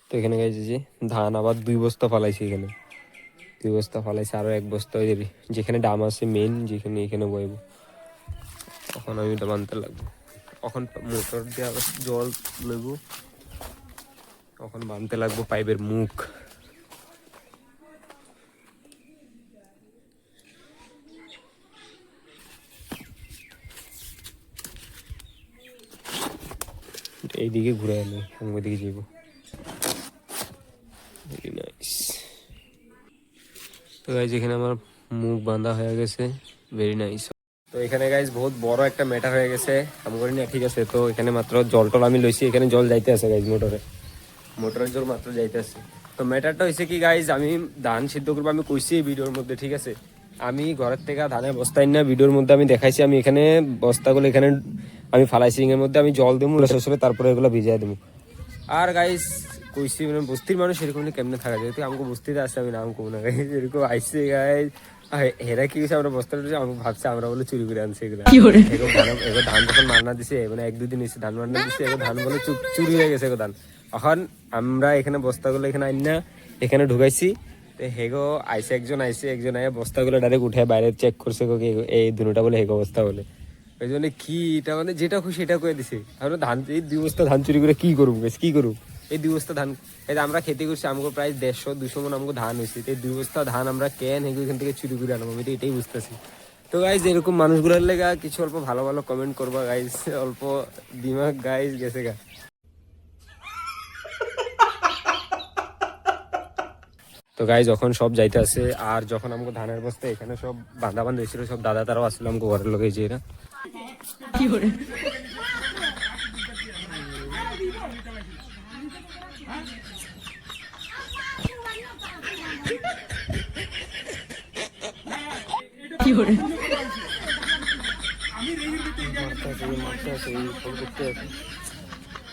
তো এখানে গাইজ যে ধান আবার 2 বস্তা ফালাইছি, এখানে 2 বস্তা ফালাইছে, আরো 1 বস্তা ওই যেখানে ডাম আছে মেইন যেখানে, এখানে বইব। এখন আমি এটা বানতে লাগবো, এখন মোটর দিয়ে আবার জল লইব, এখন বানতে লাগবো পাইপের মুখ। এইদিকে ঘুরে এলো, ওইদিকে যাবো। তো গাইজ এখানে আমার মুখ বাঁধা হয়ে গেছে, ভেরি নাইস। তো এখানে গাইজ বহুত বড় একটা ম্যাটার হয়ে গেছে, আমি করি না, ঠিক আছে। তো এখানে মাত্র জল টল আমি লইছি, এখানে জল যাইতে আছে গাইজ, মোটরের জল মাত্র যাইতে আছে। তো ম্যাটারটা হয়েছে কি গাইজ, আমি ধান সিদ্ধ করবো, আমি কইছি এই ভিডিওর মধ্যে, ঠিক আছে। আমি ঘরের থেকে ধানের বস্তা না ভিডিওর মধ্যে আমি দেখাইছি, আমি এখানে বস্তাগুলো এখানে আমি ফালাইছি, এর মধ্যে আমি জল দেবো শেষ হবে, তারপরে এগুলো ভিজাই দেবো। আর গাইজ কইছি মানে বস্তির মানুষ এরকম কেমনে থাকা যায়, আমাকে বস্তিতে আসছে, আমি নাম কমু না গাইজ, এরকম আইসে গাইজ। হেরা কি হয়েছে, আমরা বস্তা আমাকে ভাবছে আমরা বলে চুরি করে আনছি এগুলো। এগুলো ধান যখন মারনা দিছে, মানে 1-2 দিন এসে ধান মারনা দিচ্ছে, এগুলো ধান বলে চুরি হয়ে গেছে এগুলো ধান। এখন আমরা এখানে বস্তাগুলো এখানে আইন না এখানে ঢুকাইছি। তো হেগো আইসে একজন আইয়া বস্তাগুলো ডাইরেক্ট উঠে বাইরে চেক করছে, এই দুটা বলে হেগো বস্তা বলে। ওই জন্য কি এটা মানে যেটা খুশি সেটা করে দিছে। আমরা ধান এই 2 বস্তা ধান চুরি করে কি করবো কি করবো, এই 2 বস্তা ধান এই আমরা খেতে করছি, আমাকে প্রায় 150-200 মন আমাকে ধান হয়েছে। এই 2 বস্তা ধান আমরা কেন এখান থেকে চুরি করে আনবো, আমি তো এটাই বুঝতেছি। তো গাইজ এরকম মানুষগুলোর লেগা কিছু অল্প ভালো ভালো কমেন্ট করবা গাইজ, অল্প দিমাগ গাইজ গেছে গা। তো গাইজ যখন সব যাইতে আছে, আর যখন আমাকে ধানের বস্তা এখানে সব বান্ধা হয়েছিল, সব দাদা তারাও আসলে আমাকে ঘরের লোক যে এরা কি করে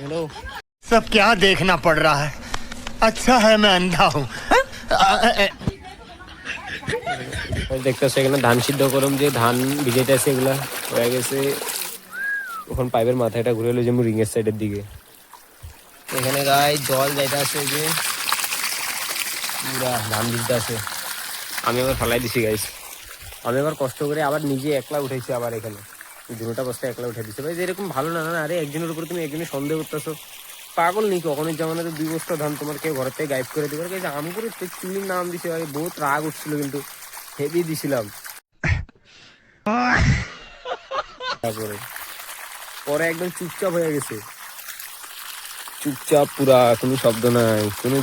हेलो सब क्या देखना पड़ रहा है, अच्छा है मैं अंधा हूँ। দেখতেছে এখানে ধান সিদ্ধ করম, যে ধান ভিজাইতে আছে এগুলা হয়ে গেছে। ওখানে পাইপের মাথাটা ঘুরে এলো যে রিং এর সাইডের দিকে, এখানে গায়ে জল যাইতে আছে, যে পুরা ধান দিতে আছে। আমি আবার ফালাই দিছি গাইস, আমি আবার কষ্ট করে আবার নিজে একলা উঠেছি, আবার এখানে 2টা বস্তা একলা উঠে দিচ্ছে। ভাই এরকম ভালো না, না আরে একজনের উপরে তুমি একজনের সন্দেহ করতেছো, পাগল নেই? কখনই জামানাতে 2 বস্তা ধান তোমার কেউ ঘরের থেকে গাইব করে দিবে? আম করে চুরির নাম দিছে ভাই, বহুত রাগ উঠছিল, কিন্তু হেভি দিছিলাম। তারপরে পরে একদম চুপচাপ হয়ে গেছে, চুপচাপ পুরা, কোনো শব্দ নাই, কোনো